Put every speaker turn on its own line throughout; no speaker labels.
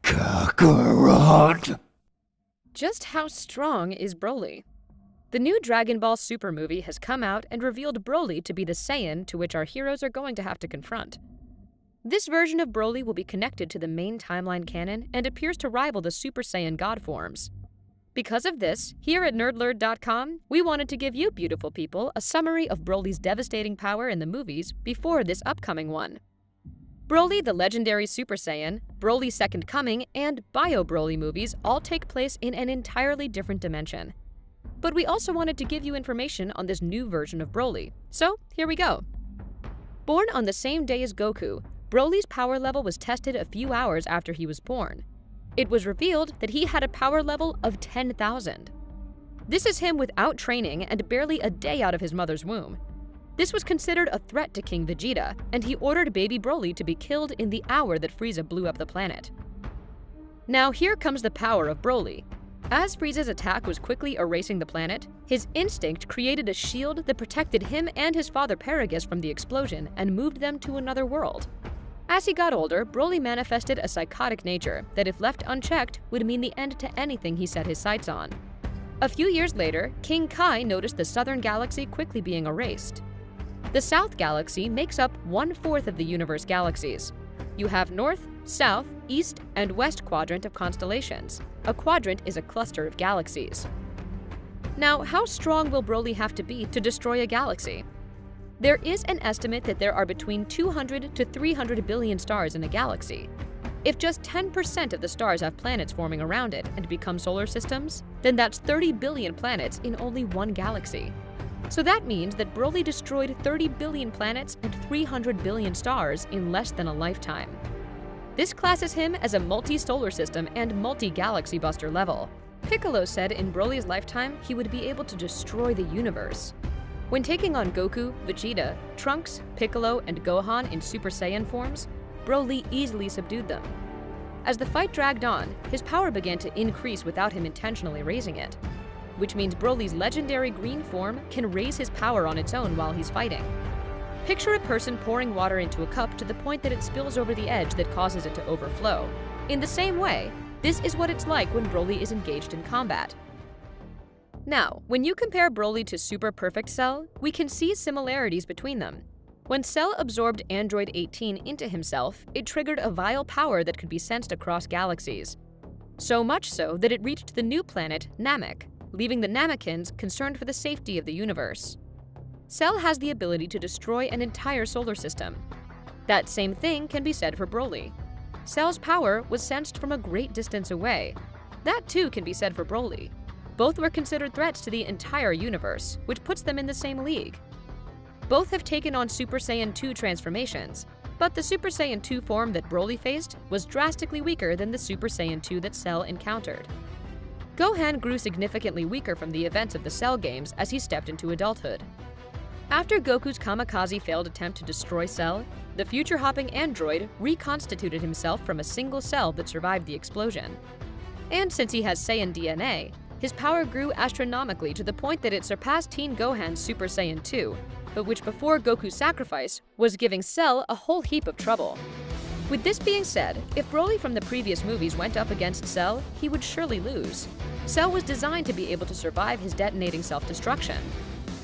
Kakarot.
Just how strong is Broly? The new Dragon Ball Super movie has come out and revealed Broly to be the Saiyan to which our heroes are going to have to confront. This version of Broly will be connected to the main timeline canon and appears to rival the Super Saiyan God forms. Because of this, here at nerdlerd.com, we wanted to give you beautiful people a summary of Broly's devastating power in the movies before this upcoming one. Broly the Legendary Super Saiyan, Broly Second Coming, and Bio Broly movies all take place in an entirely different dimension. But we also wanted to give you information on this new version of Broly, so here we go. Born on the same day as Goku, Broly's power level was tested a few hours after he was born. It was revealed that he had a power level of 10,000. This is him without training and barely a day out of his mother's womb. This was considered a threat to King Vegeta, and he ordered baby Broly to be killed in the hour that Frieza blew up the planet. Now here comes the power of Broly. As Frieza's attack was quickly erasing the planet, his instinct created a shield that protected him and his father Paragus from the explosion and moved them to another world. As he got older, Broly manifested a psychotic nature that, if left unchecked, would mean the end to anything he set his sights on. A few years later, King Kai noticed the southern galaxy quickly being erased. The South Galaxy makes up 1/4 of the universe galaxies. You have North, South, East, and West quadrant of constellations. A quadrant is a cluster of galaxies. Now, how strong will Broly have to be to destroy a galaxy? There is an estimate that there are between 200 to 300 billion stars in a galaxy. If just 10% of the stars have planets forming around it and become solar systems, then that's 30 billion planets in only one galaxy. So that means that Broly destroyed 30 billion planets and 300 billion stars in less than a lifetime. This classes him as a multi-solar system and multi-galaxy buster level. Piccolo said in Broly's lifetime he would be able to destroy the universe. When taking on Goku, Vegeta, Trunks, Piccolo, and Gohan in Super Saiyan forms, Broly easily subdued them. As the fight dragged on, his power began to increase without him intentionally raising it, which means Broly's legendary green form can raise his power on its own while he's fighting. Picture a person pouring water into a cup to the point that it spills over the edge that causes it to overflow. In the same way, this is what it's like when Broly is engaged in combat. Now, when you compare Broly to Super Perfect Cell, we can see similarities between them. When Cell absorbed Android 18 into himself, it triggered a vile power that could be sensed across galaxies. So much so that it reached the new planet, Namek, leaving the Namekins concerned for the safety of the universe. Cell has the ability to destroy an entire solar system. That same thing can be said for Broly. Cell's power was sensed from a great distance away. That too can be said for Broly. Both were considered threats to the entire universe, which puts them in the same league. Both have taken on Super Saiyan 2 transformations, but the Super Saiyan 2 form that Broly faced was drastically weaker than the Super Saiyan 2 that Cell encountered. Gohan grew significantly weaker from the events of the Cell games as he stepped into adulthood. After Goku's kamikaze failed attempt to destroy Cell, the future-hopping android reconstituted himself from a single cell that survived the explosion. And since he has Saiyan DNA, his power grew astronomically to the point that it surpassed Teen Gohan's Super Saiyan 2, but which before Goku's sacrifice was giving Cell a whole heap of trouble. With this being said, if Broly from the previous movies went up against Cell, he would surely lose. Cell was designed to be able to survive his detonating self-destruction.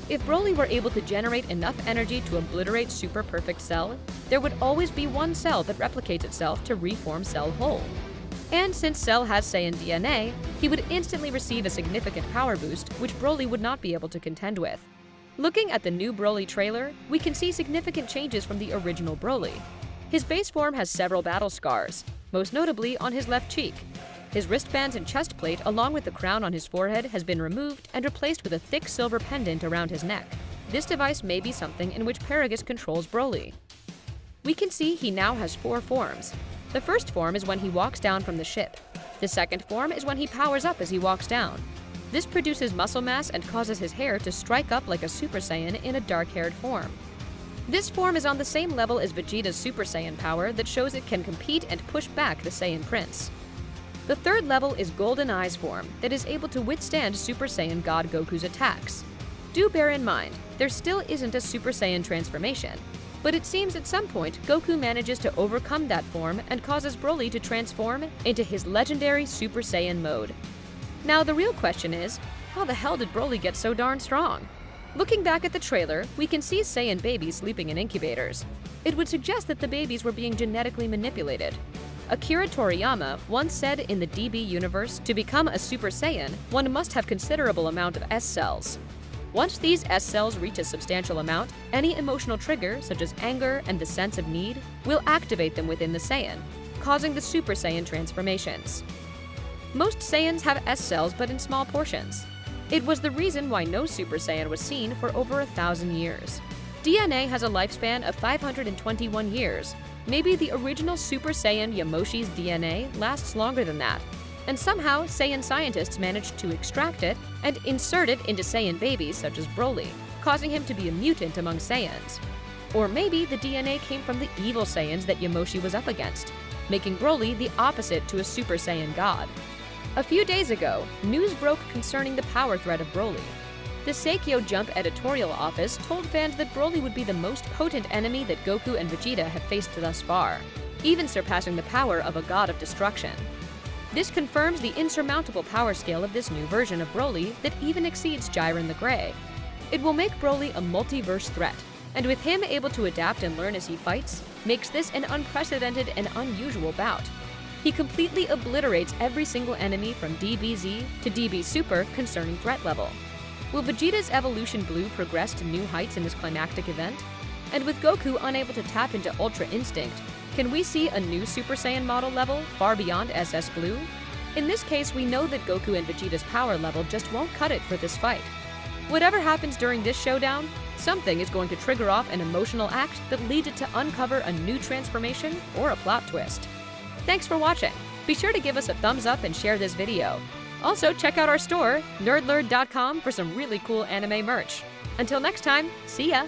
If Broly were able to generate enough energy to obliterate Super Perfect Cell, there would always be one cell that replicates itself to reform Cell whole. And since Cell has Saiyan DNA, he would instantly receive a significant power boost, which Broly would not be able to contend with. Looking at the new Broly trailer, we can see significant changes from the original Broly. His base form has several battle scars, most notably on his left cheek. His wristbands and chest plate, along with the crown on his forehead, has been removed and replaced with a thick silver pendant around his neck. This device may be something in which Paragus controls Broly. We can see he now has 4 forms. The first form is when he walks down from the ship. The second form is when he powers up as he walks down. This produces muscle mass and causes his hair to strike up like a Super Saiyan in a dark-haired form. This form is on the same level as Vegeta's Super Saiyan power that shows it can compete and push back the Saiyan Prince. The third level is Golden Eyes form that is able to withstand Super Saiyan God Goku's attacks. Do bear in mind, there still isn't a Super Saiyan transformation. But it seems at some point, Goku manages to overcome that form and causes Broly to transform into his legendary Super Saiyan mode. Now the real question is, how the hell did Broly get so darn strong? Looking back at the trailer, we can see Saiyan babies sleeping in incubators. It would suggest that the babies were being genetically manipulated. Akira Toriyama once said in the DB universe, to become a Super Saiyan, one must have considerable amount of S cells. Once these S cells reach a substantial amount, any emotional trigger, such as anger and the sense of need, will activate them within the Saiyan, causing the Super Saiyan transformations. Most Saiyans have S cells, but in small portions. It was the reason why no Super Saiyan was seen for over 1,000 years. DNA has a lifespan of 521 years. Maybe the original Super Saiyan Yamoshi's DNA lasts longer than that. And somehow, Saiyan scientists managed to extract it and insert it into Saiyan babies such as Broly, causing him to be a mutant among Saiyans. Or maybe the DNA came from the evil Saiyans that Yamoshi was up against, making Broly the opposite to a Super Saiyan god. A few days ago, news broke concerning the power threat of Broly. The Seikyo Jump editorial office told fans that Broly would be the most potent enemy that Goku and Vegeta have faced thus far, even surpassing the power of a god of destruction. This confirms the insurmountable power scale of this new version of Broly that even exceeds Jiren the Grey. It will make Broly a multiverse threat, and with him able to adapt and learn as he fights, makes this an unprecedented and unusual bout. He completely obliterates every single enemy from DBZ to DB Super concerning threat level. Will Vegeta's Evolution Blue progress to new heights in this climactic event? And with Goku unable to tap into Ultra Instinct, can we see a new Super Saiyan model level far beyond SS Blue? In this case, we know that Goku and Vegeta's power level just won't cut it for this fight. Whatever happens during this showdown, something is going to trigger off an emotional act that leads it to uncover a new transformation or a plot twist. Thanks for watching. Be sure to give us a thumbs up and share this video. Also, check out our store, nerdlerd.com, for some really cool anime merch. Until next time, see ya!